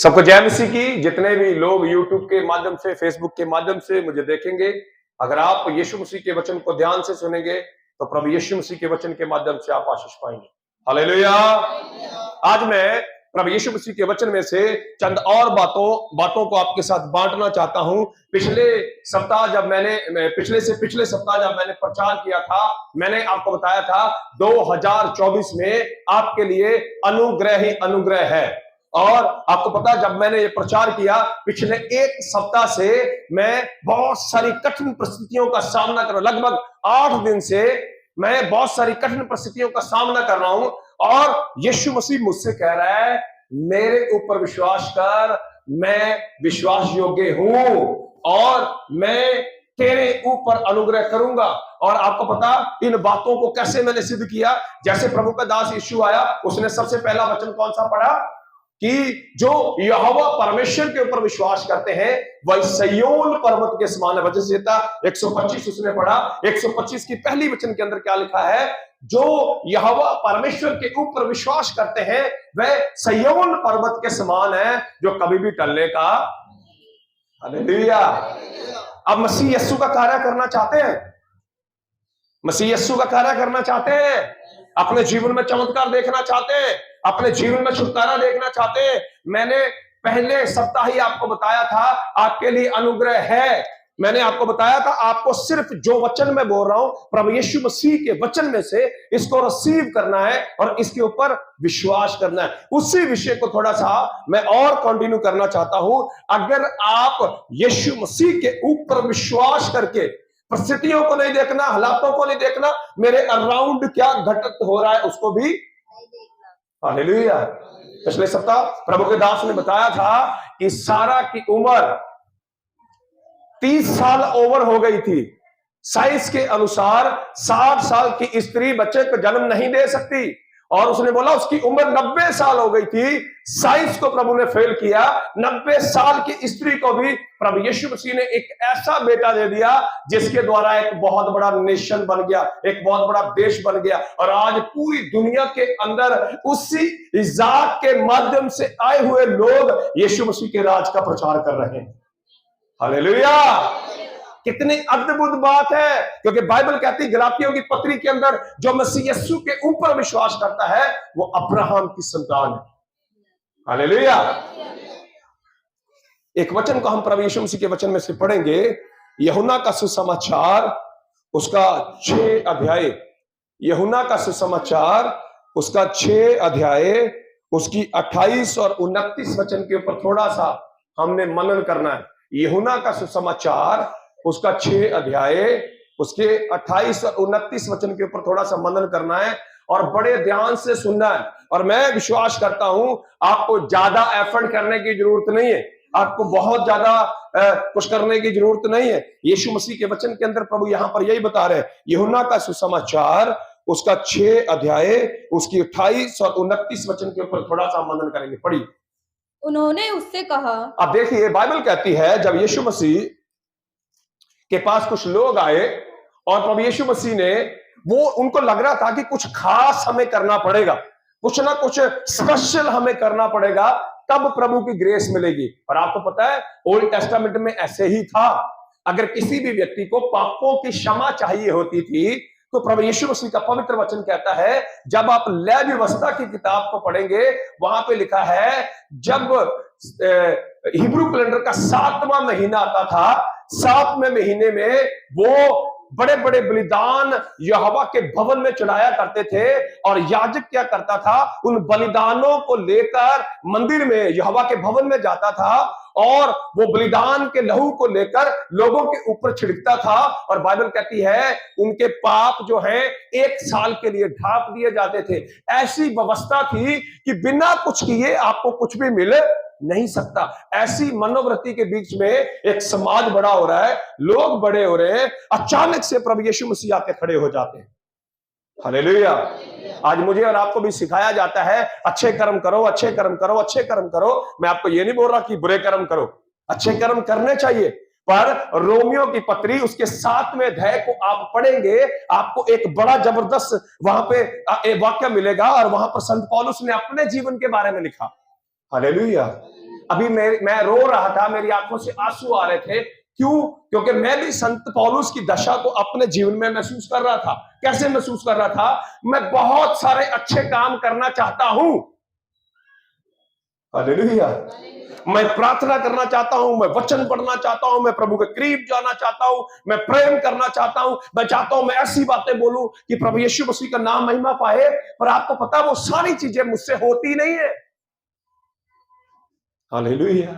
सबको जय मसीह की। जितने भी लोग YouTube के माध्यम से, Facebook के माध्यम से मुझे देखेंगे, अगर आप यीशु मसीह के वचन को ध्यान से सुनेंगे तो प्रभु यीशु मसीह के वचन के माध्यम से आप आशीष पाएंगे। हालेलुया। आज मैं प्रभु यीशु मसीह के वचन में से चंद और बातों को आपके साथ बांटना चाहता हूं। पिछले सप्ताह जब पिछले सप्ताह जब मैंने प्रचार किया था, मैंने आपको बताया था 2024 में आपके लिए अनुग्रह ही अनुग्रह है। और आपको पता, जब मैंने ये प्रचार किया, पिछले एक सप्ताह से मैं बहुत सारी कठिन परिस्थितियों का सामना कर रहा हूं। लगभग 8 दिन से मैं बहुत सारी कठिन परिस्थितियों का सामना कर रहा हूं और यीशु मसीह मुझसे कह रहा है, मेरे ऊपर विश्वास कर, मैं विश्वास योग्य हूं और मैं तेरे ऊपर अनुग्रह करूंगा। और आपको पता, इन बातों को कैसे मैंने सिद्ध किया। जैसे प्रभु का दास यीशु आया, उसने सबसे पहला वचन कौन सा पढ़ा कि जो यहोवा परमेश्वर के ऊपर विश्वास करते हैं वह सिय्योन पर्वत के समान है। वचन संहिता 125 उसने पढ़ा। 125 की पहली वचन के अंदर क्या लिखा है? जो यहोवा परमेश्वर के ऊपर विश्वास करते हैं वह सिय्योन पर्वत के समान है, जो कभी भी टलने का। हालेलुया। अब मसीह यीशु का कार्य करना चाहते हैं, मसीह यीशु का कार्य करना चाहते हैं, अपने जीवन में चमत्कार देखना चाहते हैं, अपने जीवन में छुटकारा देखना चाहते हैं। मैंने पहले सप्ताह ही आपको बताया था, आपके लिए अनुग्रह है। मैंने आपको बताया था, आपको सिर्फ जो वचन मैं बोल रहा हूं प्रभु यीशु मसीह के वचन में से, इसको रिसीव करना है और इसके ऊपर विश्वास करना है। उसी विषय को थोड़ा सा मैं और कंटिन्यू करना चाहता हूं। अगर आप यीशु मसीह के ऊपर विश्वास करके, परिस्थितियों को नहीं देखना, हालातों को नहीं देखना, मेरे अराउंड क्या घटित हो रहा है उसको भी हालेलुया। पिछले सप्ताह प्रभु के दास ने बताया था कि सारा की उम्र 30 साल ओवर हो गई थी। साइंस के अनुसार 60 साल की स्त्री बच्चे को जन्म नहीं दे सकती, और उसने बोला उसकी उम्र 90 साल हो गई थी। साइंस को प्रभु ने फेल किया। 90 साल की स्त्री को भी प्रभु यीशु मसीह ने एक ऐसा बेटा दे दिया जिसके द्वारा एक बहुत बड़ा नेशन बन गया, एक बहुत बड़ा देश बन गया। और आज पूरी दुनिया के अंदर उसी इजाक के माध्यम से आए हुए लोग यीशु मसीह के राज का प्रचार कर रहे हैं। हालेलुया। कितनी अद्भुत बात है, क्योंकि बाइबल कहती है गलातियों की पत्री के अंदर, जो मसीह यीशु के ऊपर विश्वास करता है वो अब्राहम की संतान है। हालेलुया। एक वचन को हम प्रभु यीशु मसीह के वचन में से पढ़ेंगे, यूहन्ना का सुसमाचार उसका 6 अध्याय, यूहन्ना का सुसमाचार उसका 6 अध्याय, उसकी 28 और 29 वचन के ऊपर थोड़ा सा हमने मनन करना है। यूहन्ना का सुसमाचार उसका 6 अध्याय, उसके 28 और 29 वचन के ऊपर थोड़ा सा मनन करना है और बड़े ध्यान से सुनना है। और मैं विश्वास करता हूं आपको ज्यादा एफर्ट करने की जरूरत नहीं है, आपको बहुत ज्यादा कुछ करने की जरूरत नहीं है। यीशु मसीह के वचन के अंदर प्रभु यहां पर यही बता रहे हैं। यूहन्ना का सुसमाचार उसका 6 अध्याय, उसकी 28 और 29 वचन के ऊपर थोड़ा सा मनन करेंगे। पढ़िए। उन्होंने उससे कहा। अब देखिए, बाइबल कहती है जब यीशु मसीह के पास कुछ लोग आए और प्रभु यीशु मसीह ने, वो उनको लग रहा था कि कुछ खास हमें करना पड़ेगा, कुछ ना कुछ स्पेशल हमें करना पड़ेगा, तब प्रभु की ग्रेस मिलेगी। और आपको पता है ओल्ड टेस्टामेंट में ऐसे ही था। अगर किसी भी व्यक्ति को पापों की क्षमा चाहिए होती थी तो प्रभु यीशु मसीह का पवित्र वचन कहता है, जब आप लय व्यवस्था की किताब को पढ़ेंगे वहां पे लिखा है, जब हिब्रू कैलेंडर का 7वां महीना आता था, 7वें महीने में वो बड़े बड़े बलिदान यहोवा के भवन में चढ़ाया करते थे। और याजक क्या करता था, उन बलिदानों को लेकर मंदिर में, यहोवा के भवन में जाता था और वो बलिदान के लहू को लेकर लोगों के ऊपर छिड़कता था। और बाइबल कहती है उनके पाप जो है 1 साल के लिए ढांप दिए जाते थे। ऐसी व्यवस्था थी कि बिना कुछ किए आपको कुछ भी मिले नहीं सकता। ऐसी मनोवृत्ति के बीच में एक समाज बड़ा हो रहा है, लोग बड़े हो रहे हैं, अचानक से प्रभु यीशु मसीह आके खड़े हो जाते हैं। हालेलुया। आज मुझे और आपको भी सिखाया जाता है, अच्छे कर्म करो, अच्छे कर्म करो, अच्छे कर्म करो। मैं आपको ये नहीं बोल रहा कि बुरे कर्म करो, अच्छे कर्म करने चाहिए। पर रोमियो की पत्री उसके 7वें अध्याय को आप पढ़ेंगे, आपको एक बड़ा जबरदस्त वहां पे वाक्य मिलेगा और वहां पर संत पौलुस ने अपने जीवन के बारे में लिखा। हालेलुया। अभी मैं रो रहा था, मेरी आंखों से आंसू आ रहे थे। क्यों? क्योंकि मैं भी संत पौलुस की दशा को अपने जीवन में महसूस कर रहा था। कैसे महसूस कर रहा था? मैं बहुत सारे अच्छे काम करना चाहता हूं। हालेलुया। मैं प्रार्थना करना चाहता हूं, मैं वचन पढ़ना चाहता हूं, मैं प्रभु के करीब जाना चाहता हूं, मैं प्रेम करना चाहता हूं, मैं चाहता हूं मैं ऐसी बातें बोलूं कि प्रभु यीशु मसीह का नाम महिमा पाए। पर आपको पता वो सारी चीजें मुझसे होती नहीं है। हालेलुया।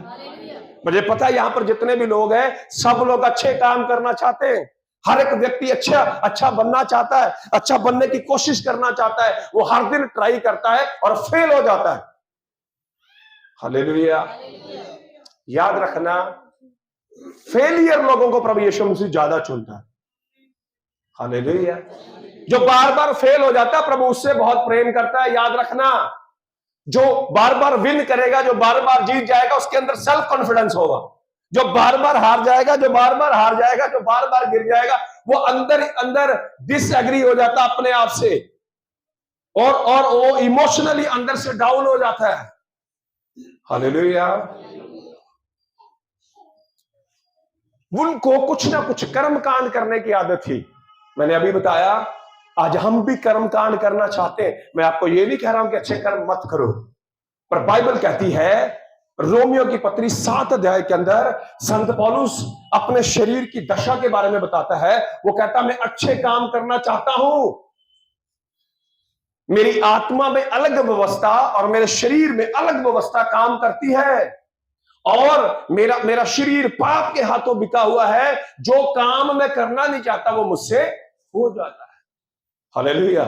मुझे पता है यहां पर जितने भी लोग हैं, सब लोग अच्छे काम करना चाहते हैं। हर एक व्यक्ति अच्छा बनना चाहता है, अच्छा बनने की कोशिश करना चाहता है। वो हर दिन ट्राई करता है और फेल हो जाता है। हालेलुया। याद रखना, फेलियर लोगों को प्रभु यीशु मसीह ज्यादा चुनता है। हालेलुया। जो बार बार फेल हो जाता है, प्रभु उससे बहुत प्रेम करता है। याद रखना, जो बार बार विन करेगा, जो बार बार जीत जाएगा, उसके अंदर सेल्फ कॉन्फिडेंस होगा। जो बार बार हार जाएगा, जो बार बार हार जाएगा, जो बार बार गिर जाएगा, वो अंदर अंदर डिसएग्री हो जाता है अपने आप से, और वो इमोशनली अंदर से डाउन हो जाता है। हालेलुया। उनको कुछ ना कुछ कर्म कांड करने की आदत थी। मैंने अभी बताया, आज हम भी कर्म कांड करना चाहते हैं। मैं आपको ये नहीं कह रहा हूं कि अच्छे कर्म मत करो, पर बाइबल कहती है, रोमियो की पत्री 7 अध्याय के अंदर संत पौलुस अपने शरीर की दशा के बारे में बताता है। वो कहता, मैं अच्छे काम करना चाहता हूं, मेरी आत्मा में अलग व्यवस्था और मेरे शरीर में अलग व्यवस्था काम करती है, और मेरा शरीर पाप के हाथों बिका हुआ है। जो काम मैं करना नहीं चाहता वो मुझसे हो जाता है। हालेलुया।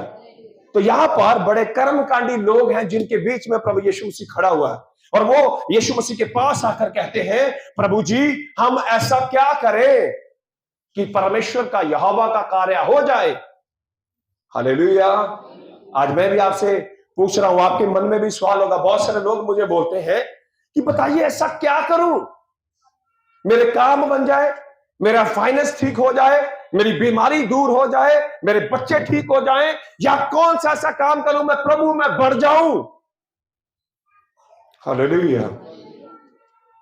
तो यहां पर बड़े कर्मकांडी लोग हैं जिनके बीच में प्रभु यीशु मसीह खड़ा हुआ है, और वो यीशु मसीह के पास आकर कहते हैं, प्रभु जी, हम ऐसा क्या करें कि परमेश्वर का, यहोवा का कार्य हो जाए। हालेलुया। आज मैं भी आपसे पूछ रहा हूं, आपके मन में भी सवाल होगा। बहुत सारे लोग मुझे बोलते हैं कि बताइए ऐसा क्या करूं, मेरे काम बन जाए, मेरा फाइनेंस ठीक हो जाए, मेरी बीमारी दूर हो जाए, मेरे बच्चे ठीक हो जाएं, या कौन सा ऐसा काम करूं मैं प्रभु में बढ़ जाऊं। हालेलुया।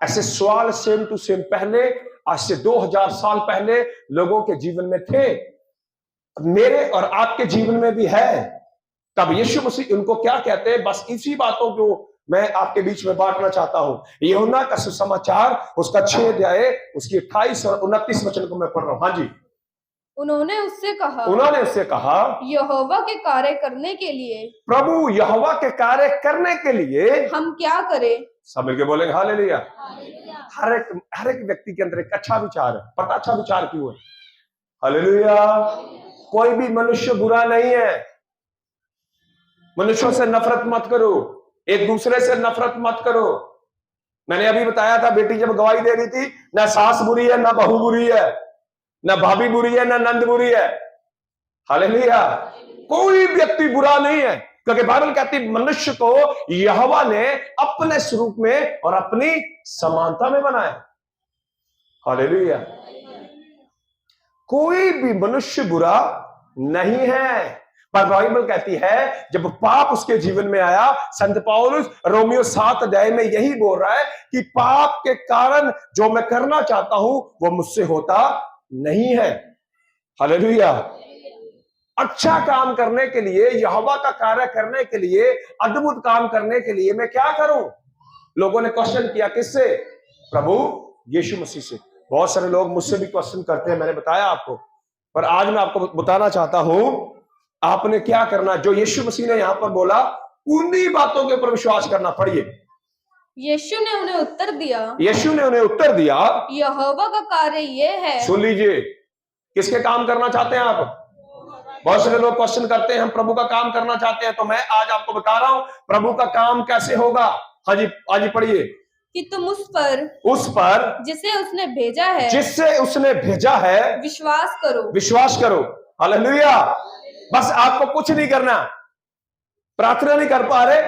ऐसे सवाल सेम टू सेम पहले, आज से 2000 साल पहले लोगों के जीवन में थे, मेरे और आपके जीवन में भी है। तब यीशु मसीह उनको क्या कहते हैं, बस इसी बातों को मैं आपके बीच में बांटना चाहता हूं। यूहन्ना का सुसमाचार, उसका 6 अध्याय, उसकी 28 और 29 वचन को मैं पढ़ रहा हूं। हाँ जी। उन्होंने उससे कहा, यहोवा के कार्य करने के लिए, प्रभु यहोवा के कार्य करने के लिए हम क्या करें? सब मिलके बोलेंगे हालेलुया। हर एक व्यक्ति के अंदर एक अच्छा विचार है। पता अच्छा विचार क्यों है? हालेलुया। कोई भी मनुष्य बुरा नहीं है। मनुष्यों से नफरत मत करो, एक दूसरे से नफरत मत करो। मैंने अभी बताया था, बेटी जब गवाही दे रही थी, ना सास बुरी है, ना बहू बुरी है, ना भाभी बुरी है, ना नंद बुरी है। हालेलुया। कोई व्यक्ति बुरा नहीं है, क्योंकि बाइबल कहती मनुष्य को यहोवा ने अपने स्वरूप में और अपनी समानता में बनाया। हालेलुया। कोई भी मनुष्य बुरा नहीं है, पर बाइबल कहती है जब पाप उसके जीवन में आया, संत पौलुस रोमियो 7 अध्याय में यही बोल रहा है कि पाप के कारण जो मैं करना चाहता हूं वो मुझसे होता नहीं है। हालेलुया। अच्छा काम करने के लिए, यहोवा का कार्य करने के लिए, अद्भुत काम करने के लिए मैं क्या करूं? लोगों ने क्वेश्चन किया, किससे? प्रभु यीशु मसीह से। बहुत सारे लोग मुझसे भी क्वेश्चन करते हैं, मैंने बताया आपको, पर आज मैं आपको बताना चाहता हूं आपने क्या करना। जो यीशु मसीह ने यहां पर बोला, उन्हीं बातों के ऊपर विश्वास करना। पढ़िए। यीशु ने उन्हें उत्तर दिया, यहोवा का कार्य ये है। सुन लीजिए, किसके काम करना चाहते हैं आप? बहुत सारे लोग क्वेश्चन करते हैं, हम प्रभु का काम करना चाहते हैं। तो मैं आज आपको बता रहा हूं प्रभु का काम कैसे होगा। हाँ जी, आज पढ़िए। कि तुम उस पर जिसे उसने भेजा है विश्वास करो। हालेलुया। बस आपको कुछ नहीं करना। प्रार्थना नहीं कर पा रहे,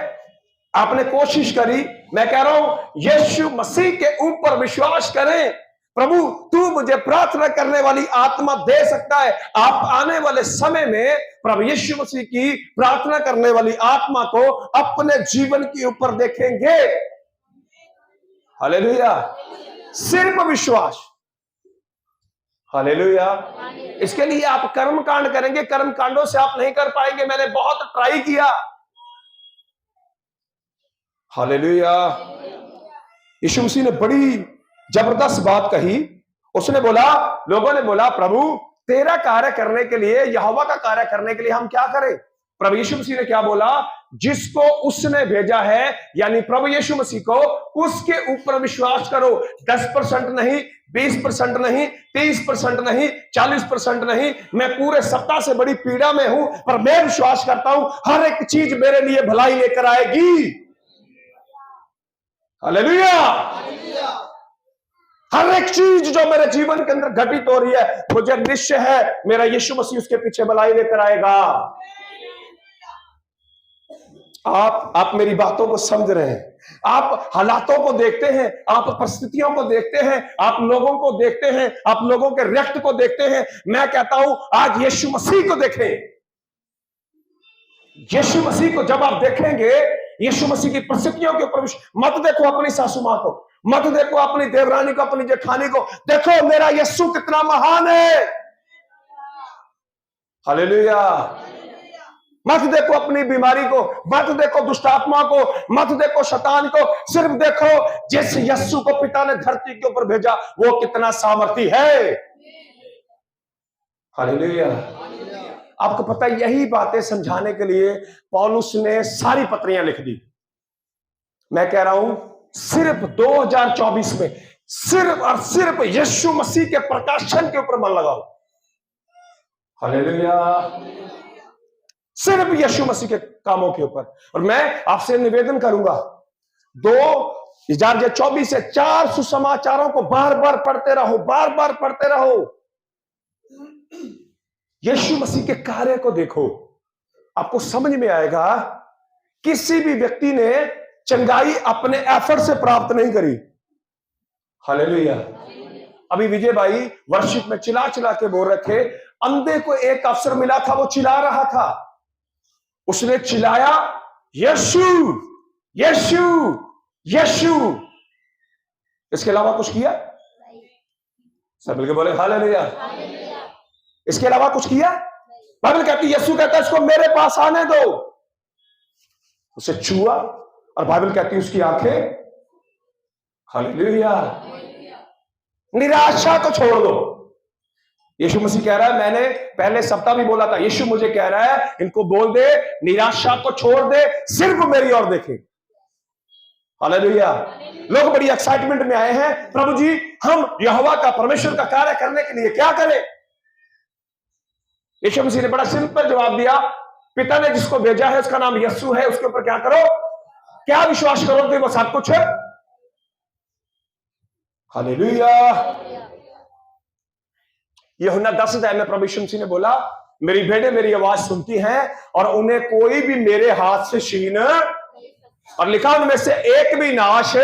आपने कोशिश करी, मैं कह रहा हूं यीशु मसीह के ऊपर विश्वास करें। प्रभु तू मुझे प्रार्थना करने वाली आत्मा दे सकता है। आप आने वाले समय में प्रभु यीशु मसीह की प्रार्थना करने वाली आत्मा को अपने जीवन के ऊपर देखेंगे। हालेलुया। सिर्फ विश्वास। हालेलुया। इसके लिए आप कर्म कांड करेंगे, कर्म कांडों से आप नहीं कर पाएंगे। मैंने बहुत ट्राई किया। हालेलुया। यीशु मसीह ने बड़ी जबरदस्त बात कही। उसने बोला, लोगों ने बोला, प्रभु तेरा कार्य करने के लिए, यहोवा का कार्य करने के लिए हम क्या करें? प्रभु यीशु मसीह ने क्या बोला? जिसको उसने भेजा है, यानी प्रभु यीशु मसीह को, उसके ऊपर विश्वास करो। 10% नहीं, 20% नहीं, 30% नहीं, 40% नहीं। मैं पूरे सप्ताह से बड़ी पीड़ा में हूं, पर मैं विश्वास करता हूं हर एक चीज मेरे लिए भलाई लेकर आएगी। हालेलुया। हर एक चीज जो मेरे जीवन के अंदर घटित हो रही है, मुझे निश्चय है मेरा यीशु मसीह उसके पीछे भलाई लेकर आएगा। आप मेरी बातों को समझ रहे हैं? आप हालातों को देखते हैं, आप परिस्थितियों को देखते हैं, आप लोगों को देखते हैं, आप लोगों के रिएक्ट को देखते हैं। मैं कहता हूं आज यीशु मसीह को देखें। यीशु मसीह को जब आप देखेंगे, यीशु मसीह की परिस्थितियों के ऊपर मत देखो अपनी सासू मां को, मत देखो अपनी देवरानी को, अपनी जेठानी को, देखो मेरा यीशु कितना महान है। हालेलुया। मत देखो अपनी बीमारी को, मत देखो दुष्टात्मा को, मत देखो शैतान को, सिर्फ देखो जिस यीशु को पिता ने धरती के ऊपर भेजा वो कितना सामर्थी है। हालेलुया। आपको पता है, यही बातें समझाने के लिए पौलुस ने सारी पत्रियां लिख दी। मैं कह रहा हूं सिर्फ 2024 में सिर्फ और सिर्फ यीशु मसीह के प्रकाशन के ऊपर मन लगाओ। हालेलुया। सिर्फ यीशु मसीह के कामों के ऊपर। और मैं आपसे निवेदन करूंगा, 2024 से 4 सुसमाचारों को बार बार पढ़ते रहो, बार बार पढ़ते रहो। यीशु मसीह के कार्य को देखो, आपको समझ में आएगा। किसी भी व्यक्ति ने चंगाई अपने एफर्ट से प्राप्त नहीं करी। हालेलुया। अभी विजय भाई वर्शिप में चिल्ला चिल्ला के बोल रहे थे, अंधे को एक अवसर मिला था, वो चिल्ला रहा था, उसने चिल्लाया यीशु यीशु यीशु। इसके अलावा कुछ किया? सब मिलके बोले हालेलुया। इसके अलावा कुछ किया? बाइबल कहती, यीशु कहता है इसको मेरे पास आने दो। उसे छुआ और बाइबल कहती है उसकी आंखें, हालेलुया। निराशा को छोड़ दो। यीशु मसीह कह रहा है, मैंने पहले सप्ताह भी बोला था, यीशु मुझे कह रहा है इनको बोल दे निराशा को छोड़ दे, सिर्फ मेरी ओर देखे। हालेलुया। लोग बड़ी एक्साइटमेंट में आए हैं, प्रभु जी हम यहोवा का, परमेश्वर का कार्य करने के लिए क्या करें? यीशु मसीह ने बड़ा सिंपल जवाब दिया, पिता ने जिसको भेजा है उसका नाम यीशु है, उसके ऊपर क्या करो? क्या विश्वास करो कि वो सब कुछ है? हालेलुया। यूहन्ना 10 में प्रभु यीशु मसीह ने बोला, मेरी भेड़ें मेरी आवाज सुनती हैं और उन्हें कोई भी मेरे हाथ से छीन, और लिखा उनमें से एक भी नाश।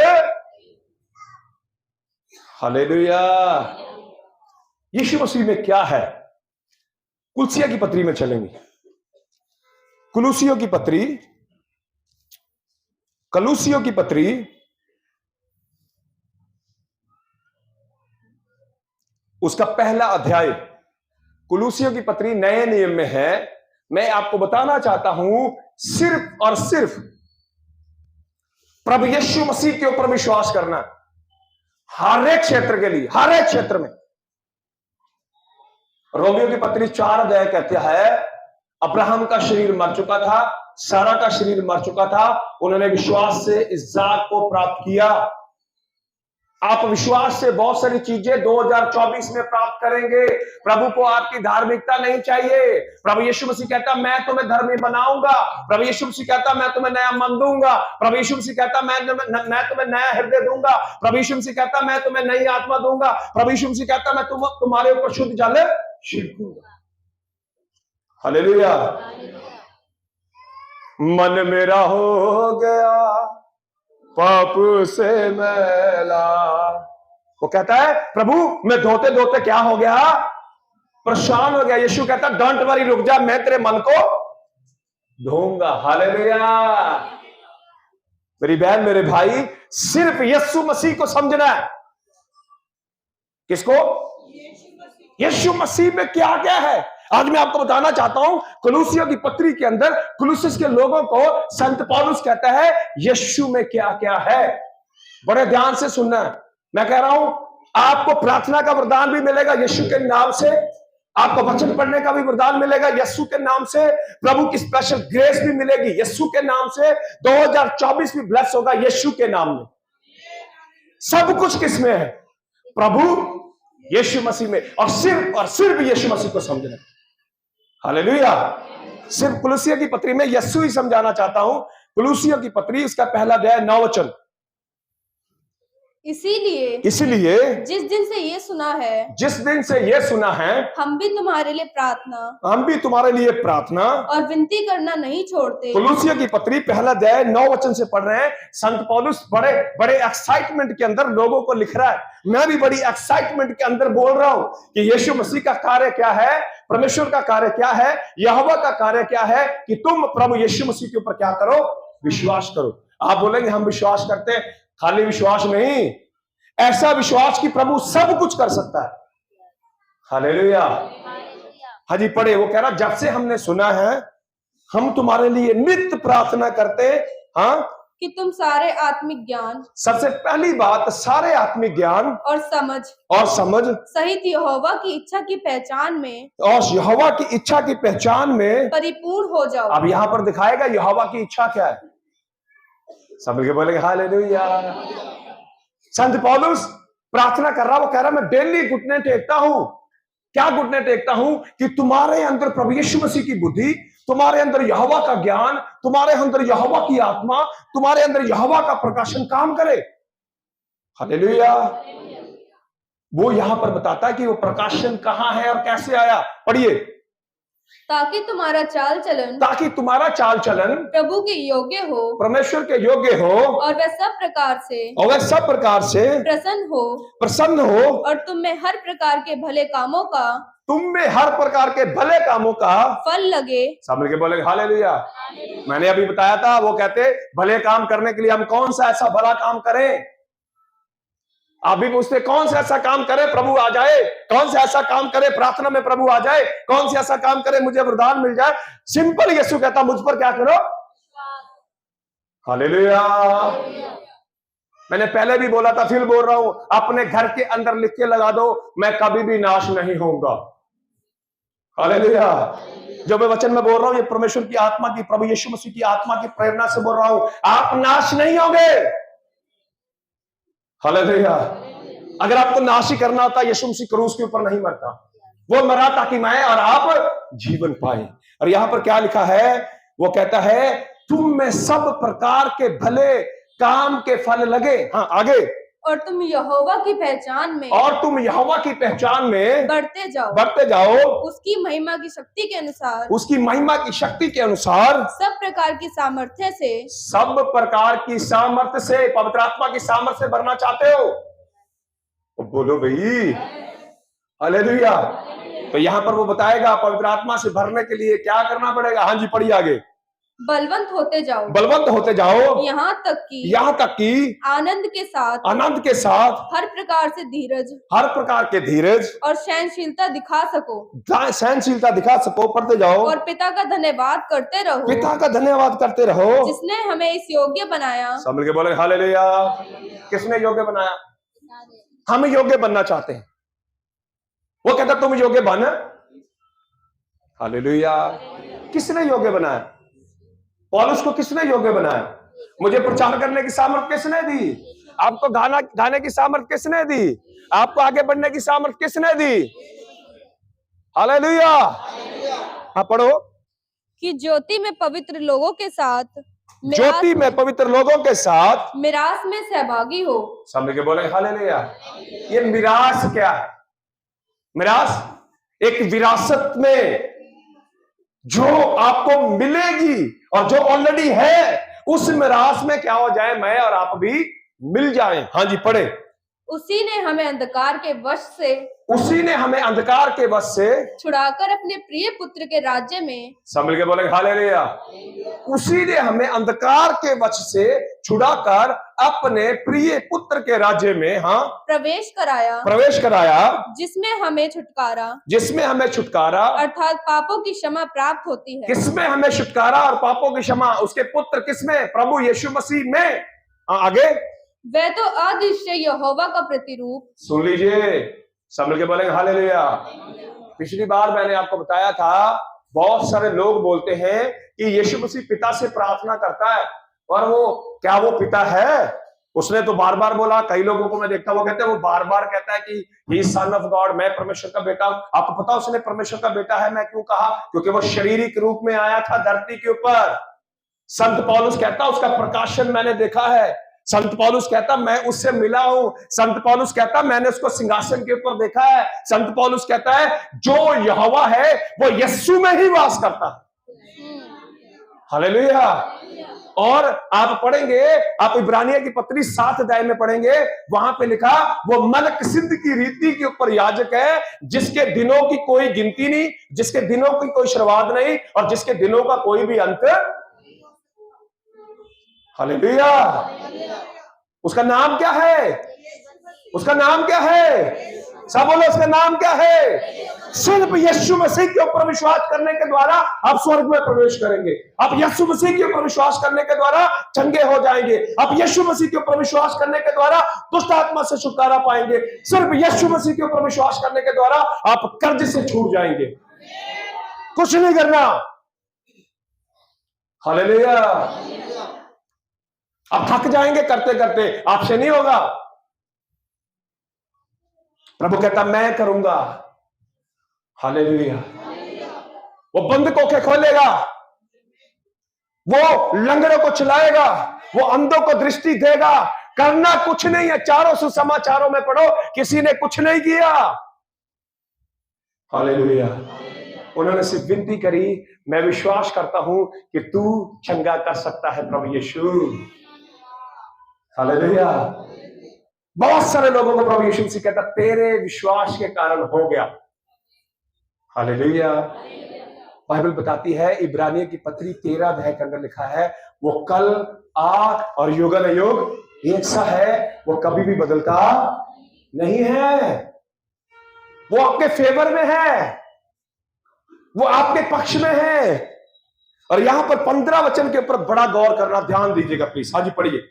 हालेलुया। यीशु मसीह में क्या है? कुलसिया की पत्री में चलेंगे। कुलूसियों की पत्री, कलूसियों की पत्री, उसका पहला अध्याय। कुलूसियों की पत्री नए नियम में है। मैं आपको बताना चाहता हूं, सिर्फ और सिर्फ प्रभु यीशु मसीह के ऊपर विश्वास करना, हर एक क्षेत्र के लिए, हर एक क्षेत्र में। रोमियो की पत्री 4 अध्याय कहते हैं, अब्राहम का शरीर मर चुका था, सारा का शरीर मर चुका था, उन्होंने विश्वास से इसहाक को प्राप्त किया। आप विश्वास से बहुत सारी चीजें 2024 में प्राप्त करेंगे। प्रभु को आपकी धार्मिकता नहीं चाहिए। प्रभु यीशु मसीह कहता मैं तुम्हें धर्मी बनाऊंगा। प्रभु यीशु मसीह कहता मैं तुम्हें नया मन दूंगा। प्रभु यीशु मसीह कहता मैं तुम्हें नया हृदय दूंगा। प्रभु यीशु मसीह कहता मैं तुम्हें नई आत्मा दूंगा। प्रभु यीशु मसीह कहता मैं तुम्हारे ऊपर शुद्ध जल छिड़कूंगा। हालेलुया। मन मेरा हो गया पाप से मैला। वो कहता है प्रभु मैं धोते धोते क्या हो गया? परेशान हो गया। यीशु कहता डोंट वरी, रुक जा, मैं तेरे मन को धोऊंगा। हालेलुया। मेरी बहन मेरे भाई, सिर्फ यीशु मसीह को समझना है। किसको? यीशु मसीह में क्या क्या है। आज मैं आपको बताना चाहता हूं, कुलुसियों की पत्री के अंदर कुलुसिस के लोगों को संत पौलुस कहता है यीशु में क्या क्या है। बड़े ध्यान से सुनना है। मैं कह रहा हूं आपको प्रार्थना का वरदान भी मिलेगा यीशु के नाम से, आपको वचन पढ़ने का भी वरदान मिलेगा यीशु के नाम से, प्रभु की स्पेशल ग्रेस भी मिलेगी यीशु के नाम से। 2024 भी ब्लेस होगा यीशु के नाम में। सब कुछ किसमें है? प्रभु यीशु मसीह में, और सिर्फ यीशु मसीह को समझना। हालेलुया। सिर्फ कुलुसियों की पत्री में यीशु ही समझाना चाहता हूं। कुलुसियों की पत्री उसका पहला अध्याय 9 वचन। इसीलिए जिस दिन से ये सुना है हम भी तुम्हारे लिए प्रार्थना और विनती करना नहीं छोड़ते। कुलुसियों की पत्री पहला अध्याय 9 वचन से पढ़ रहे हैं। संत पौलुस बड़े बड़े एक्साइटमेंट के अंदर लोगों को लिख रहा है। मैं भी बड़ी एक्साइटमेंट के अंदर बोल रहा हूं कि यीशु मसीह का कार्य क्या है, परमेश्वर का कार्य क्या है, यहोवा का कार्य क्या है, कि तुम प्रभु यीशु मसीह के ऊपर क्या करो? विश्वास करो। आप बोलेंगे हम विश्वास करते हैं, खाली विश्वास नहीं, ऐसा विश्वास कि प्रभु सब कुछ कर सकता है। हालेलुया। हाजी पढ़े, वो कह रहा जब से हमने सुना है हम तुम्हारे लिए नित्य प्रार्थना करते हैं, हाँ, कि तुम सारे आत्मिक ज्ञान, सबसे पहली बात सारे आत्मिक ज्ञान और समझ सहित यहोवा की इच्छा की पहचान में, और यहोवा की इच्छा की पहचान में परिपूर्ण हो जाओ। अब यहां पर दिखाएगा यहोवा की इच्छा क्या है। सब मिलके बोलेंगे हालेलुया। संत पौलुस प्रार्थना कर रहा, वो कह रहा मैं डेली घुटने टेकता हूं। क्या घुटने टेकता हूं? कि तुम्हारे अंदर प्रभु यीशु मसीह की बुद्धि, तुम्हारे अंदर यहोवा का ज्ञान, तुम्हारे अंदर यहोवा की आत्मा, तुम्हारे अंदर यहोवा का प्रकाशन काम करे। हालेलुया। वो यहां पर बताता है कि वो प्रकाशन कहां है और कैसे आया। पढ़िए। ताकि तुम्हारा चाल चलन प्रभु के योग्य हो, परमेश्वर के योग्य हो, और वह सब प्रकार से प्रसन्न हो, और तुम में हर प्रकार के भले कामों का फल लगे। सब मिलके बोलेंगे हालेलुया। मैंने अभी बताया था, वो कहते भले काम करने के लिए हम कौन सा ऐसा भला काम करें। आप भी पूछते कौन सा ऐसा काम करे प्रभु आ जाए, कौन सा ऐसा काम करे प्रार्थना में प्रभु आ जाए, कौन सा ऐसा काम करे मुझे वरदान मिल जाए। सिंपल यीशु कहता मुझ पर क्या करो? हालेलुया। मैंने पहले भी बोला था, फिर बोल रहा हूं, अपने घर के अंदर लिख के लगा दो, मैं कभी भी नाश नहीं होऊंगा। हालेलुया। जो मैं वचन में बोल रहा हूं ये परमेश्वर की आत्मा की, प्रभु यीशु मसीह की आत्मा की प्रेरणा से बोल रहा हूं, आप नाश नहीं होंगे। हालेलुया। अगर आपको नाश ही करना होता यीशु मसीह क्रूस के ऊपर नहीं मरता, वो मरा ताकि मैं और आप जीवन पाए। और यहां पर क्या लिखा है? वो कहता है तुम में सब प्रकार के भले काम के फल लगे। हाँ आगे। और तुम यहोवा की पहचान में बढ़ते जाओ उसकी महिमा की शक्ति के अनुसार सब प्रकार की सामर्थ्य से पवित्र आत्मा की सामर्थ्य से भरना चाहते हो? तो बोलो भाई हालेलुया। तो यहां पर वो बताएगा पवित्र आत्मा से भरने के लिए क्या करना पड़ेगा। हाँ जी पढ़िए आगे। बलवंत होते जाओ यहाँ तक कि आनंद के साथ हर प्रकार के धीरज और सहनशीलता दिखा सको। पढ़ते जाओ। और पिता का धन्यवाद करते रहो जिसने हमें इस योग्य बनाया। सब मिलके बोले हालेलुया। किसने योग्य बनाया? हम योग्य बनना चाहते हैं। वो कहता तुम योग्य बन। हालेलुया। किसने योग्य बनाया? पौलुस को किसने योग्य बनाया? मुझे प्रचार करने की सामर्थ किसने दी? आपको गाने की सामर्थ किसने दी? आपको आगे बढ़ने की सामर्थ किसने दी? हालेलुया। हाँ पढ़ो। कि ज्योति में पवित्र लोगों के साथ मिरास में सहभागी हो। समझ के बोले हालेलुया। ये मिरास क्या है? मिरास एक विरासत में जो आपको मिलेगी और जो ऑलरेडी है, उस मिरास में क्या हो जाए, मैं और आप भी मिल जाएं। हाँ जी पढ़े। उसी ने हमें अंधकार के वश से उसी ने हमें अंधकार के वश से छुड़ाकर अपने प्रिय पुत्र के राज्य में, सब मिलके बोलेंगे हालेलुया। उसी ने हमें अंधकार के वश से छुड़ाकर अपने प्रिय पुत्र के राज्य में, हाँ, प्रवेश कराया, जिसमें हमें छुटकारा अर्थात पापों की क्षमा प्राप्त होती है। किसमें हमें छुटकारा और पापों की क्षमा? उसके पुत्र किसमें? प्रभु यीशु मसीह में। आगे, वह तो अदृश्य यहोवा का प्रतिरूप, सुन लीजिए, सब मिलके बोलेंगे हालेलुया। पिछली बार मैंने आपको बताया था, बहुत सारे लोग बोलते हैं कि यीशु मसीह पिता से प्रार्थना करता है, और क्या वो पिता है? उसने तो बार बार बोला। कई लोगों को मैं देखता हुआ कहते हैं, वो बार बार कहता है कि ही सन ऑफ गॉड, मैं परमेश्वर का बेटा हूं। आपको पता उसने परमेश्वर का बेटा है मैं क्यों कहा? क्योंकि वो शारीरिक रूप में आया था धरती के ऊपर। संत पौलुस कहता उसका प्रकाशन मैंने देखा है। संत पौलुस कहता मैं उससे मिला हूं। संत पौलुस कहता मैंने उसको सिंहासन के ऊपर देखा है। संत पौलुस कहता है जो यहोवा है वो यीशु में ही वास करता है। हालेलुया। और आप पढ़ेंगे, आप इब्रानियों की पत्री 7 अध्याय में पढ़ेंगे, वहां पे लिखा वो मलकसिद्ध की रीति के ऊपर याजक है, जिसके दिनों की कोई गिनती नहीं, जिसके दिनों की कोई शुरुआत नहीं, और जिसके दिनों का कोई भी अंत। हालेलुया। उसका नाम क्या है? उसका नाम क्या है? सब बोलो, उसका नाम क्या है? सिर्फ यीशु मसीह के ऊपर विश्वास करने के द्वारा आप स्वर्ग में प्रवेश करेंगे। आप यीशु मसीह के ऊपर विश्वास करने के द्वारा चंगे हो जाएंगे। आप यीशु मसीह के ऊपर विश्वास करने के द्वारा दुष्ट आत्मा से छुटकारा पाएंगे। सिर्फ यीशु मसीह के ऊपर विश्वास करने के द्वारा आप कर्ज से छूट जाएंगे। कुछ नहीं करना। हालेलुया। आप थक जाएंगे करते करते, आपसे नहीं होगा। प्रभु कहता मैं करूंगा। हालेलुया। वो बंद को के खोलेगा, वो लंगड़ों को चलाएगा, वो अंधों को दृष्टि देगा। करना कुछ नहीं है। चारों सुसमाचारों में पढ़ो, किसी ने कुछ नहीं किया। हालेलुया। उन्होंने सिर्फ विनती करी, मैं विश्वास करता हूं कि तू चंगा कर सकता है प्रभु यीशु। हालेलुया। बहुत सारे लोगों को प्रभु यीशु मसीह कहता तेरे विश्वास के कारण हो गया। हालेलुया। बाइबल बताती है, इब्रानियों की पत्री 13 अध्याय के अंदर लिखा है, वो कल आज और युगानुयुग एक सा है, वो कभी भी बदलता नहीं है। वो आपके फेवर में है, वो आपके पक्ष में है। और यहां पर 15 वचन के ऊपर बड़ा गौर करना, ध्यान दीजिएगा प्लीज। हाँ जी, पढ़िए।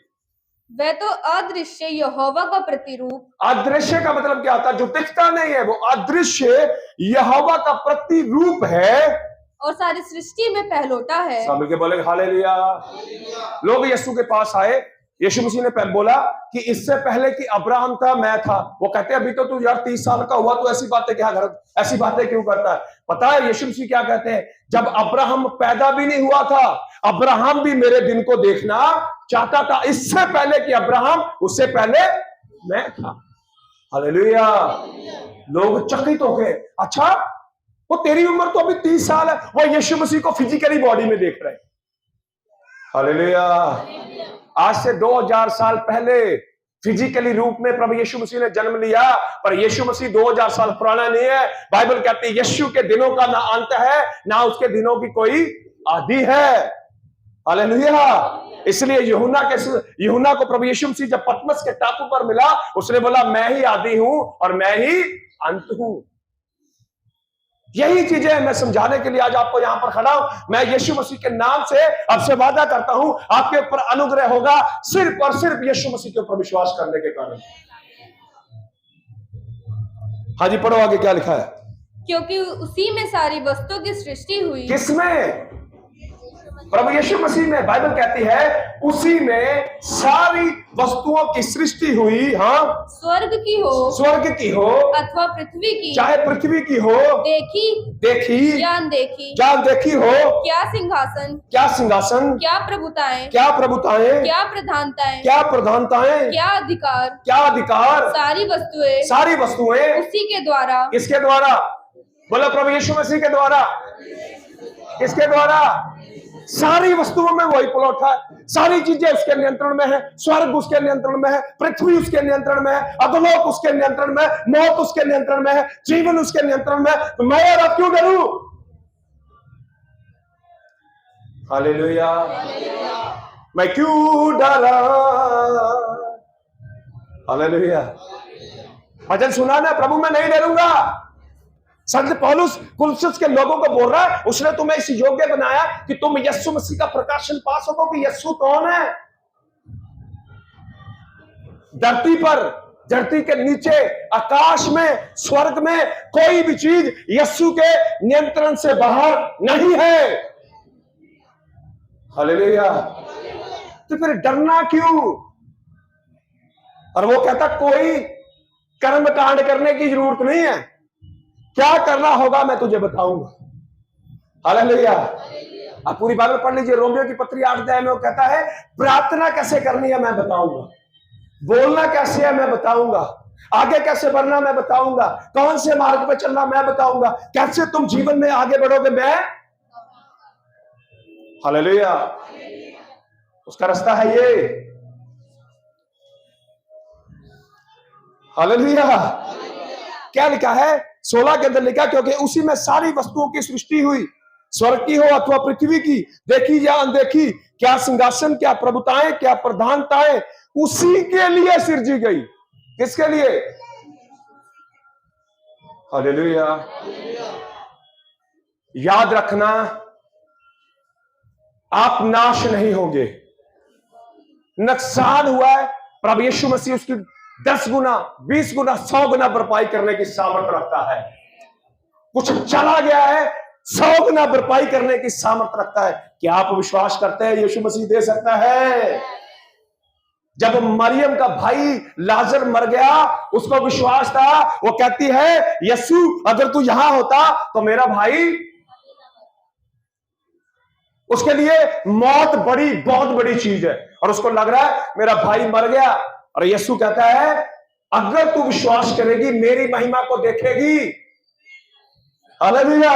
वह तो अदृश्य यहोवा का प्रतिरूप। अदृश्य का मतलब क्या होता है? जो दिखता नहीं है, वो अदृश्य यहोवा का प्रतिरूप है और सारी सृष्टि में पहलोटा है। सब मिलके बोलेंगे हालेलुया। लोग यीशु के पास आए, यीशु मसीह ने बोला कि इससे पहले कि अब्राहम था मैं था। वो कहते हैं अभी तो तू यार 30 साल का हुआ, तो ऐसी बातें क्यों करता है? पता है यीशु मसीह क्या कहते हैं? जब अब्राहम पैदा भी नहीं हुआ था, अब्राहम भी मेरे दिन को देखना चाहता था। इससे पहले कि अब्राहम, उससे पहले मैं था। हालेलुया। लोग चकित हो गए, अच्छा वो तेरी उम्र तो अभी 30 साल है, वो यीशु मसीह को फिजिकली बॉडी में देख रहे हैं। हालेलुया। आज से 2000 साल पहले फिजिकली रूप में प्रभु यीशु मसीह ने जन्म लिया, पर यीशु मसीह 2000 साल पुराना नहीं है। बाइबल कहती है यीशु के दिनों का ना अंत है, ना उसके दिनों की कोई आदि है। हालेलुया। इसलिए यूहन्ना को प्रभु यीशु मसीह जब पतमस के टापू पर मिला, उसने बोला मैं ही आदि हूं और मैं ही अंत हूं। यही चीजें मैं समझाने के लिए आज आपको यहां पर खड़ा हूं। मैं यीशु मसीह के नाम से आपसे वादा करता हूं, आपके ऊपर अनुग्रह होगा सिर्फ और सिर्फ यीशु मसीह के ऊपर विश्वास करने के कारण। हाँ जी, पढ़ो आगे क्या लिखा है। क्योंकि उसी में सारी वस्तुओं की सृष्टि हुई। किसमें? प्रभु यीशु मसीह में। बाइबल कहती है उसी में सारी वस्तुओं की सृष्टि हुई। हाँ, स्वर्ग की हो अथवा पृथ्वी की, चाहे पृथ्वी की हो, देखी या अनदेखी, हो, क्या सिंहासन, क्या क्या प्रभुताएं, क्या प्रधानताएं, क्या अधिकार, सारी वस्तुएं उसी के द्वारा। किसके द्वारा? बोलो प्रभु यीशु मसीह के द्वारा। किसके द्वारा? सारी वस्तुओं में वही प्लॉट है, सारी चीजें उसके नियंत्रण में है, स्वर्ग उसके नियंत्रण में है, पृथ्वी उसके नियंत्रण में है, अधोलोक उसके नियंत्रण में है, मौत उसके नियंत्रण में है, जीवन उसके नियंत्रण में है। तो मैं और आप क्यों डरूं? हालेलुया। मैं क्यों डरा? हालेलुया। भजन सुना ना, प्रभु मैं नहीं डरूंगा। संत पौलुस कुलुस्युस के लोगों को बोल रहा है, उसने तुम्हें इस योग्य बनाया कि तुम यीशु मसीह का प्रकाशन पा सको कि यीशु कौन है। धरती पर, धरती के नीचे, आकाश में, स्वर्ग में कोई भी चीज यीशु के नियंत्रण से बाहर नहीं है। हालेलुया। तो फिर डरना क्यों? और वो कहता कोई कर्म कांड करने की जरूरत नहीं है, क्या करना होगा मैं तुझे बताऊंगा। हालेलुया। आप पूरी बाइबल पढ़ लीजिए, रोमियो की पत्री 8 अध्याय में वो कहता है प्रार्थना कैसे करनी है मैं बताऊंगा, बोलना कैसे है मैं बताऊंगा, आगे कैसे बढ़ना मैं बताऊंगा, कौन से मार्ग पे चलना मैं बताऊंगा, कैसे तुम जीवन में आगे बढ़ोगे मैं। हालेलुया। उसका रास्ता है ये। हालेलुया। क्या लिखा है 16 के अंदर लिखा, क्योंकि उसी में सारी वस्तुओं की सृष्टि हुई, स्वर्ग की हो अथवा पृथ्वी की, देखी या अनदेखी, क्या सिंहासन, क्या प्रभुताएं, क्या प्रधानताएं, उसी के लिए सिरजी गई। किसके लिए? हालेलुया। याद रखना, आप नाश नहीं होंगे। नुकसान हुआ है, प्रभु यीशु मसीह उसकी 10 गुना, 20 गुना, 100 गुना भरपाई करने की सामर्थ्य रखता है। कुछ चला गया है, 100 गुना भरपाई करने की सामर्थ्य रखता है। क्या आप विश्वास करते हैं यीशु मसीह दे सकता है? जब मरियम का भाई लाजर मर गया, उसको विश्वास था, वो कहती है यीशु अगर तू यहां होता तो मेरा भाई, उसके लिए मौत बड़ी, बहुत बड़ी चीज है, और उसको लग रहा है मेरा भाई मर गया, और यीशु कहता है अगर तू विश्वास करेगी मेरी महिमा को देखेगी। हालेलुया।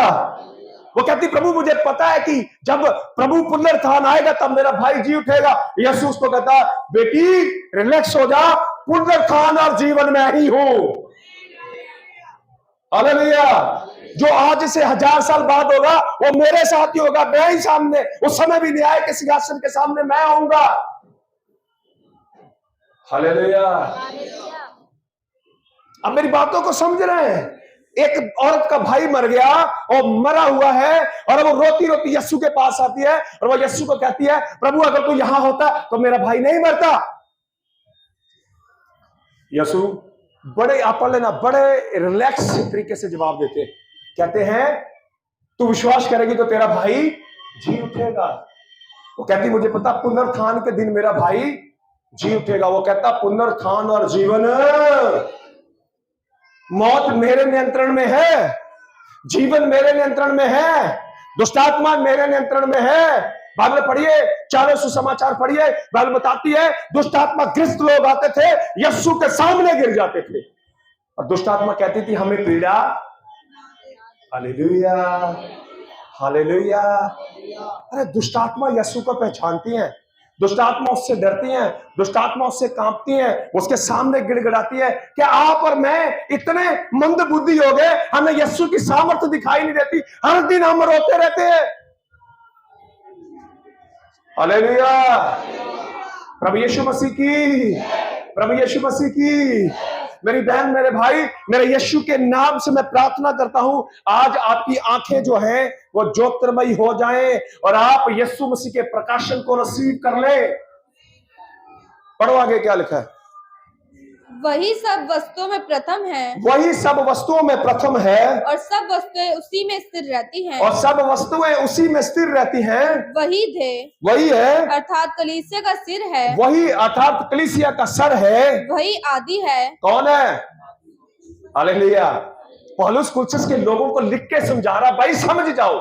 वो कहती प्रभु मुझे पता है कि जब प्रभु पुनरुत्थान आएगा तब मेरा भाई जी उठेगा। यीशु उसको कहता बेटी रिलैक्स हो जा, पुनरुत्थान और जीवन में ही हूं। हालेलुया। जो आज से 1000 साल बाद होगा वो मेरे साथ ही होगा, मैं ही सामने, उस समय भी न्याय के सिंहासन के सामने मैं आऊंगा। हालेलुया। अब मेरी बातों को समझ रहे हैं? एक औरत का भाई मर गया और मरा हुआ है, और वो रोती रोती यीशु के पास आती है, और वो यीशु को कहती है प्रभु अगर तू यहां होता तो मेरा भाई नहीं मरता। यीशु बड़े आपा लेना, बड़े रिलैक्स तरीके से जवाब देते, कहते हैं तू विश्वास करेगी तो तेरा भाई जी उठेगा। वो कहती मुझे पता पुनरुत्थान के दिन मेरा भाई जी उठेगा। वो कहता पुनरुत्थान और जीवन, मौत मेरे नियंत्रण में है, जीवन मेरे नियंत्रण में है, दुष्टात्मा मेरे नियंत्रण में है। बाइबल पढ़िए, चारों सुसमाचार पढ़िए, बाइबल बताती है दुष्टात्मा ग्रस्त लोग आते थे, यीशु के सामने गिर जाते थे, और दुष्टात्मा कहती थी हमें पीड़ा। Hallelujah, hallelujah. अरे दुष्टात्मा यीशु को पहचानती हैं, दुष्टात्मा उससे डरती हैं, दुष्टात्मा उससे कांपती हैं, उसके सामने गिड़गिड़ाती है। क्या आप और मैं इतने मंद बुद्धि हो गए, हमें यीशु की सामर्थ्य दिखाई नहीं देती, हर दिन हम रोते रहते हैं। हालेलुया। प्रभु यीशु मसीह की, प्रभु यीशु मसीह की। मेरी बहन, मेरे भाई, मेरे यीशु के नाम से मैं प्रार्थना करता हूं आज आपकी आंखें जो हैं वो ज्योतिर्मयी हो जाएं और आप यीशु मसीह के प्रकाशन को रिसीव कर ले। पढ़ो आगे क्या लिखा है। वही सब वस्तुओं में प्रथम है, वही सब वस्तुओं में प्रथम है, और सब वस्तुएं उसी में स्थिर रहती हैं, और सब वस्तुएं उसी में स्थिर रहती हैं। वही थे, वही है, अर्थात कलीसिया का सिर है, वही अर्थात कलीसिया का सर है, वही आदि है। कौन है? हालेलुया। पौलुस कुलुस्युस के लोगों को लिख के समझा रहा, भाई समझ जाओ।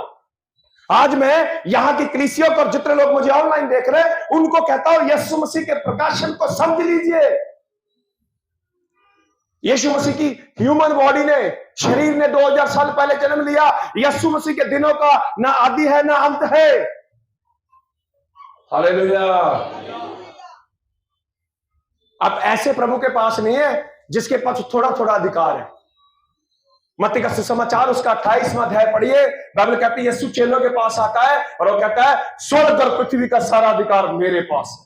आज मैं यहाँ की कलीसिया पर जितने लोग मुझे ऑनलाइन देख रहे हैं उनको कहता हूं यीशु मसीह के प्रकाशन को समझ लीजिए। यीशु मसीह की ह्यूमन बॉडी ने, शरीर ने 2000 साल पहले जन्म लिया। यीशु मसीह के दिनों का ना आदि है ना अंत है। हालेलुया। अब ऐसे प्रभु के पास नहीं है जिसके पास थोड़ा थोड़ा अधिकार है। मत्ती का सुसमाचार उसका 28वां अध्याय पढ़िए, बाइबल कहती है यीशु चेलों के पास आता है और वो कहता है स्वर्ग और पृथ्वी का सारा अधिकार मेरे पास है।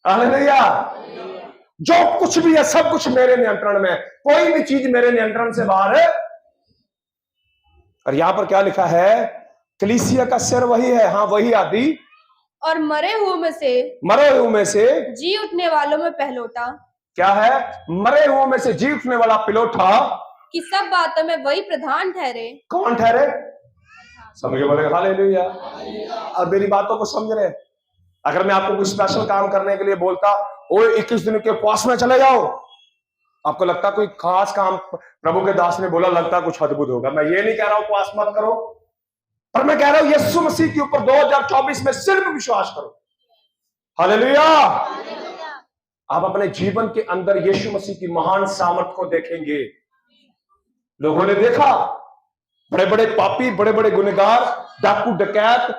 हालेलुया। जो कुछ भी है सब कुछ मेरे नियंत्रण में है, कोई भी चीज मेरे नियंत्रण से बाहर है। और यहां पर क्या लिखा है, कलीसिया का सिर वही है, हाँ वही आदि और मरे हुए में से जी उठने वालों में पहलौठा। क्या है? मरे हुओं में से जी उठने वाला पिलोठा, कि सब बातों में वही प्रधान ठहरे। कौन ठहरे? समझ के बोले हालेलुया। अब मेरी बातों को समझ रहे? अगर मैं आपको कोई स्पेशल काम करने के लिए बोलता, ओ 21 दिन के उपवास में चले जाओ, आपको लगता कोई खास काम प्रभु के दास ने बोला, लगता कुछ अद्भुत होगा। मैं ये नहीं कह रहा हूं उपवास मत करो, पर मैं कह रहा हूं यीशु मसीह के ऊपर 2024 में सिर्फ विश्वास करो। हालेलुया। आप अपने जीवन के अंदर यीशु मसीह की महान सामर्थ को देखेंगे। लोगों ने देखा बड़े बड़े पापी, बड़े बड़े गुनहगार, डाकू डकैत,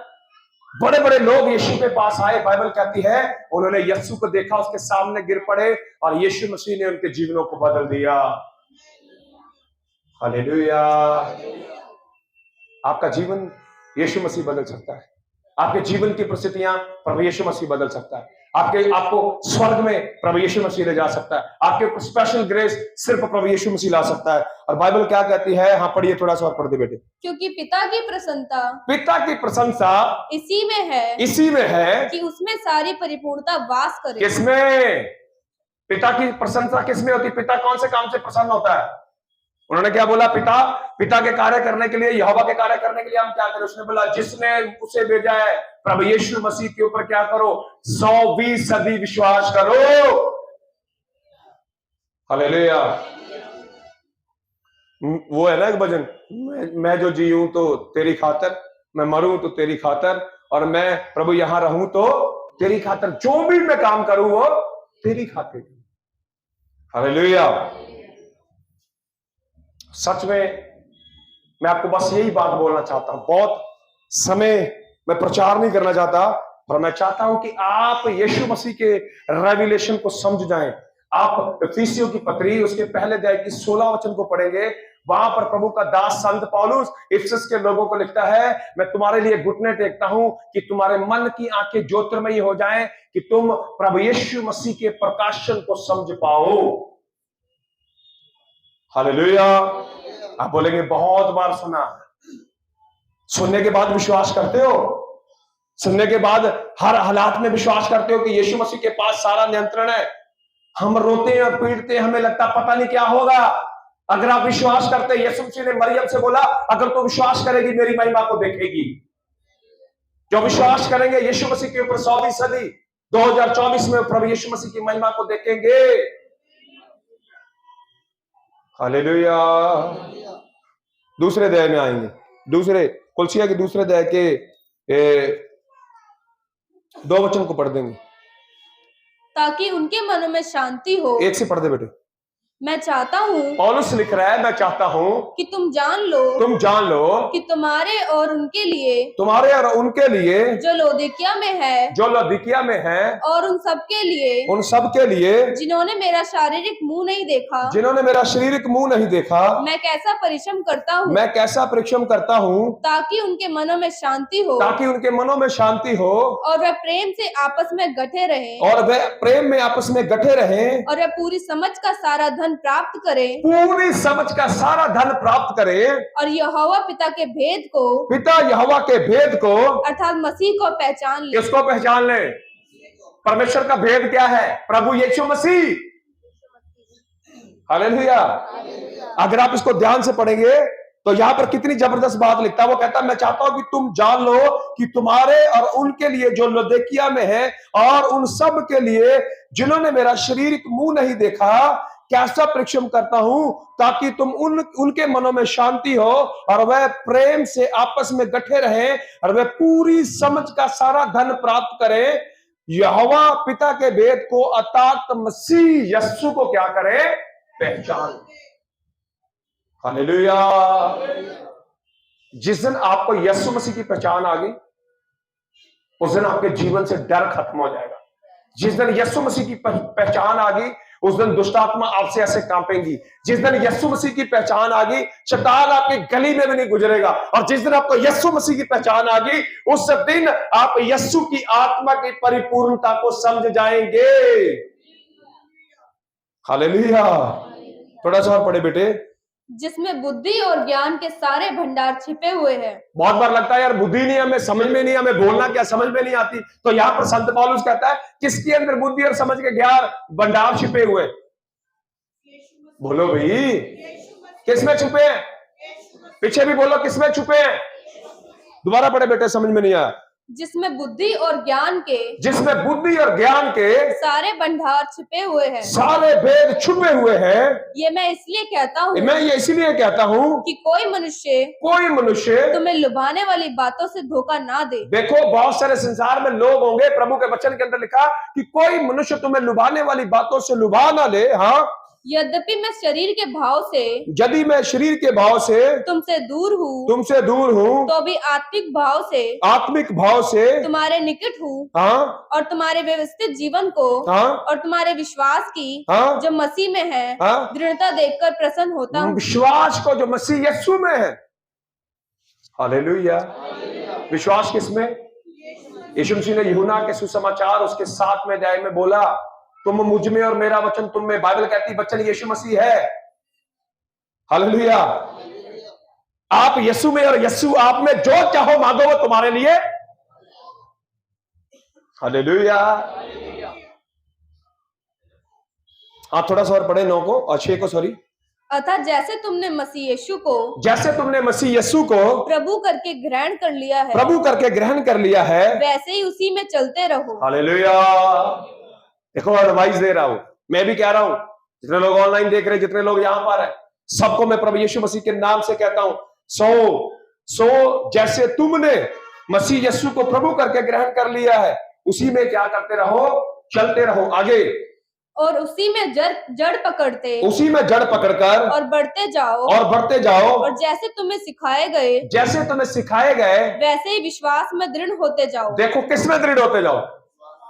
बड़े बड़े लोग यीशु के पास आए। बाइबल कहती है उन्होंने यीशु को देखा, उसके सामने गिर पड़े और यीशु मसीह ने उनके जीवनों को बदल दिया। हालेलुया। आपका जीवन यीशु मसीह बदल सकता है। आपके जीवन की परिस्थितियां प्रभु यीशु मसीह बदल सकता है। आपको स्वर्ग में प्रभु यीशु मसीह ले जा सकता है। आपके ऊपर स्पेशल ग्रेस सिर्फ प्रभु यीशु मसीह ला सकता है। और बाइबल क्या कहती है, हाँ पढ़िए, थोड़ा सा और पढ़ दे बेटे। क्योंकि पिता की प्रशंसा इसी में है कि उसमें सारी परिपूर्णता वास करे। किसमें? पिता की प्रशंसा किसमें होती? पिता कौन से काम से प्रसन्न होता है? उन्होंने क्या बोला? पिता के कार्य करने के लिए, यहोवा के कार्य करने के लिए हम क्या करें? उसने बोला जिसने उसे भेजा है प्रभु यीशु मसीह के ऊपर क्या करो? 100% विश्वास करो। हालेलुया। वो है ना एक भजन, मैं जो जीऊं तो तेरी खातर, मैं मरूं तो तेरी खातर, और मैं प्रभु यहां रहूं तो तेरी खातर, जो भी मैं काम करूं वो तेरी खातिर। हालेलुया। सच में मैं आपको बस यही बात बोलना चाहता हूं। बहुत समय मैं प्रचार नहीं करना चाहता, पर मैं चाहता हूं कि आप यीशु मसीह के रेवलेशन को समझ जाएं। आप इफिसियों की पत्री उसके पहले अध्याय की 16 वचन को पढ़ेंगे। वहां पर प्रभु का दास संत पौलुस इफिसस के लोगों को लिखता है, मैं तुम्हारे लिए घुटने टेकता हूं कि तुम्हारे मन की आंखें ज्योतिर्मयी हो जाएं, कि तुम प्रभु यीशु मसीह के प्रकाशन को समझ पाओ। हालेलुया। आप बोलेंगे बहुत बार सुना, सुनने के बाद विश्वास करते हो? सुनने के बाद हर हालात में विश्वास करते हो कि यीशु मसीह के पास सारा नियंत्रण है? हम रोते हैं और पीड़ते हैं, हमें लगता पता नहीं क्या होगा। अगर आप विश्वास करते, यीशु मसीह ने मरियम से बोला अगर तो विश्वास करेगी मेरी महिमा को देखेगी। जो विश्वास करेंगे यीशु मसीह के ऊपर 100% 2024 में प्रभु यीशु मसीह की महिमा को देखेंगे। हालेलुया। दूसरे अध्याय में आएंगे, दूसरे कुलसिया के दूसरे अध्याय के 2 वचन को पढ़ देंगे, ताकि उनके मनों में शांति हो। एक से पढ़ दे बेटे। मैं चाहता हूँ, पौलुस लिख रहा है, मैं चाहता हूँ कि तुम जान लो कि तुम्हारे और उनके लिए जो लौदीकिया में है और उन सब के लिए जिन्होंने मेरा शारीरिक मुंह नहीं देखा, मैं कैसा परिश्रम करता हूँ ताकि उनके मनों में शांति हो और वह प्रेम से आपस में गठे रहें और वह पूरी समझ का सारा धन प्राप्त करें और यहोवा पिता यहोवा के भेद को अर्थात मसीह को पहचान ले। किसको पहचान ले? परमेश्वर का भेद क्या है? प्रभु यीशु मसीह। हालेलुया। अगर आप इसको ध्यान से पढ़ेंगे तो यहां पर कितनी जबरदस्त बात लिखता है। वो कहता है मैं चाहता हूं कि तुम जान लो कि तुम्हारे और उनके लिए जो लौदीकिया में है और उन सब के लिए जिन्होंने मेरा शारीरिक मुंह नहीं देखा, कैसा परिश्रम करता हूं ताकि तुम उनके मनों में शांति हो और वह प्रेम से आपस में गठे रहें और वह पूरी समझ का सारा धन प्राप्त करें। यहोवा पिता के भेद को अर्थात मसीह यीशु को क्या करे? पहचान। हालेलुया। जिस दिन आपको यीशु मसीह की पहचान आ गई, उस दिन आपके जीवन से डर खत्म हो जाएगा। जिस दिन यीशु मसीह की पहचान आ गई, उस दिन दुष्ट आत्मा आपसे ऐसे कांपेंगी। जिस दिन यीशु मसीह की पहचान आ गई, शैतान आपकी गली में भी नहीं गुजरेगा। और जिस दिन आपको यीशु मसीह की पहचान आ गई, उस दिन आप यीशु की आत्मा की परिपूर्णता को समझ जाएंगे। हालेलुया। थोड़ा सा और पढ़े बेटे। जिसमें बुद्धि और ज्ञान के सारे भंडार छिपे हुए हैं। बहुत बार लगता है यार बुद्धि नहीं, हमें समझ में नहीं, हमें बोलना क्या समझ में नहीं आती। तो यहां पर संत पौलुस कहता है किसके अंदर बुद्धि और समझ के ज्ञान भंडार छिपे हुए? बोलो भाई, किसमें छुपे हैं? पीछे भी बोलो, किसमें छुपे हैं? दोबारा पढ़े बेटे, समझ में नहीं आया। जिसमें बुद्धि और ज्ञान के सारे भंडार छिपे हुए हैं, सारे भेद छुपे हुए हैं। ये मैं इसलिए कहता हूँ कि कोई मनुष्य तुम्हें लुभाने वाली बातों से धोखा ना दे। देखो, बहुत सारे संसार में लोग होंगे, प्रभु के वचन के अंदर लिखा कि कोई मनुष्य तुम्हें लुभाने वाली बातों से लुभा ना ले। हाँ, यद्यपि मैं शरीर के भाव से तुमसे दूर हूँ, तो भी आत्मिक भाव से तुम्हारे निकट हूँ। हाँ, और तुम्हारे व्यवस्थित जीवन को, हाँ, और तुम्हारे विश्वास की, हाँ, जो मसीह में है, हाँ, दृढ़ता देखकर प्रसन्न होता हूँ। विश्वास को जो मसीह यीशु में है। हालेलुया। विश्वास किसमें? यीशु मसीह ने यूहन्ना के सुसमाचार उसके 7वें अध्याय में बोला, तुम मुझ में और मेरा वचन तुम में। बाइबल कहती वचन यीशु मसीह है। हालेलुया। आप यीशु में और यीशु आप में, जो चाहो मांगो वो तुम्हारे लिए। हालेलुया। आप थोड़ा सा और पढ़े 9 को और 6 को, सॉरी। अतः जैसे तुमने मसीह यीशु को प्रभु करके ग्रहण कर लिया है, वैसे ही उसी में चलते रहो। हालेलुया। देखो, एडवाइस दे रहा हूं, मैं भी कह रहा हूं, जितने लोग ऑनलाइन देख रहे हैं, जितने लोग यहां पर हैं, सबको मैं प्रभु यीशु मसीह के नाम से कहता हूं, सो जैसे तुमने मसीह यीशु को प्रभु करके ग्रहण कर लिया है, उसी में क्या करते रहो? चलते रहो आगे। और उसी में जड़ पकड़कर और बढ़ते जाओ। और जैसे तुम्हें सिखाए गए वैसे ही विश्वास में दृढ़ होते जाओ। देखो, किसमें दृढ़ होते जाओ?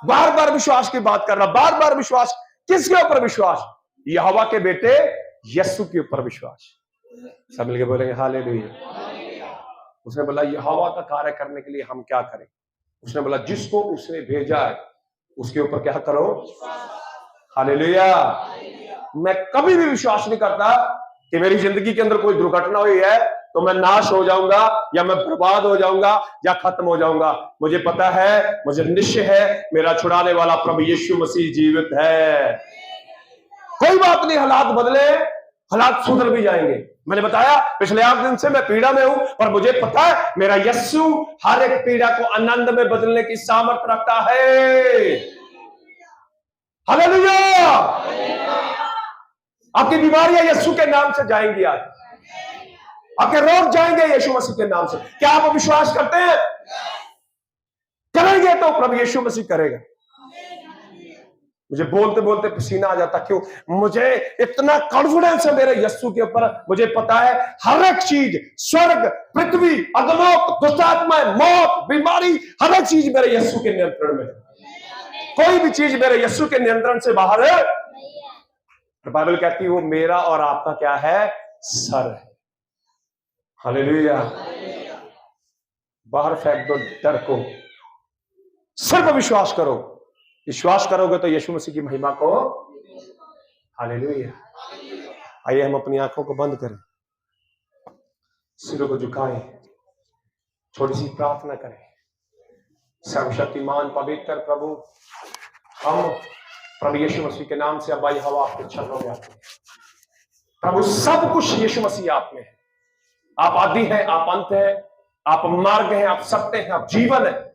बार बार विश्वास की बात कर रहा, बार बार विश्वास। किसके ऊपर विश्वास? यहोवा के बेटे यीशु के ऊपर विश्वास। सब मिलके बोलेंगे हालेलुया। उसने बोला यहोवा का कार्य करने के लिए हम क्या करें? उसने बोला जिसको उसने भेजा है उसके ऊपर क्या करो? हालेलुया। मैं कभी भी विश्वास नहीं करता कि मेरी जिंदगी के अंदर कोई दुर्घटना हुई है तो मैं नाश हो जाऊंगा या मैं बर्बाद हो जाऊंगा या खत्म हो जाऊंगा। मुझे पता है, मुझे निश्चय है, मेरा छुड़ाने वाला प्रभु यीशु मसीह जीवित है। कोई बात नहीं, हालात बदले, हालात सुधर भी जाएंगे। मैंने बताया पिछले 8 दिन से मैं पीड़ा में हूं, और मुझे पता है मेरा यीशु हर एक पीड़ा को आनंद में बदलने की सामर्थ्य रखता है। हालेलुया। आपकी बीमारियां यीशु के नाम से जाएंगी, आज आपके रोग जाएंगे यीशु मसीह के नाम से। क्या आप विश्वास करते हैं? करेंगे तो प्रभु यीशु मसीह करेगा। मुझे बोलते बोलते पसीना आ जाता, क्यों? मुझे इतना कॉन्फिडेंस है मेरे यीशु के ऊपर। मुझे पता है हर एक चीज, स्वर्ग, पृथ्वी, अधोलोक, दुष्टात्मा, मौत, बीमारी, हर एक चीज मेरे यीशु के नियंत्रण में। कोई भी चीज मेरे यीशु के नियंत्रण से बाहर है। बाइबल कहती है वो मेरा और आपका क्या है? सर है। हालेलुया। बाहर फेंक दो डर को, सर पर विश्वास करो। विश्वास करोगे तो यीशु मसीह की महिमा को। हालेलुया। आइए हम अपनी आंखों को बंद करें, सिरों को झुकाएं, छोटी सी प्रार्थना करें। सर्वशक्तिमान पवित्र प्रभु, हम प्रभु यीशु मसीह के नाम से अब भाई हवा आपके चरणों में आते हैं। प्रभु सब कुछ यीशु मसीह आप में है। आप आदि हैं, आप अंत हैं, आप मार्ग हैं, आप सत्य हैं, आप जीवन है।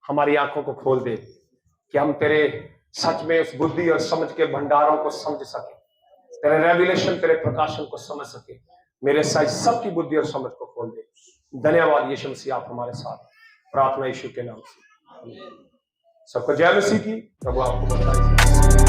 हमारी आंखों को खोल दे कि हम तेरे सच में उस बुद्धि और समझ के भंडारों को समझ सके, तेरे रेवलेशन, तेरे प्रकाशन को समझ सके। मेरे साथ सबकी बुद्धि और समझ को खोल दे। धन्यवाद यीशु मसीह, आप हमारे साथ। प्रार्थना यीशु के नाम से। सबको जय मसीह की। प्रभु आपको बताए।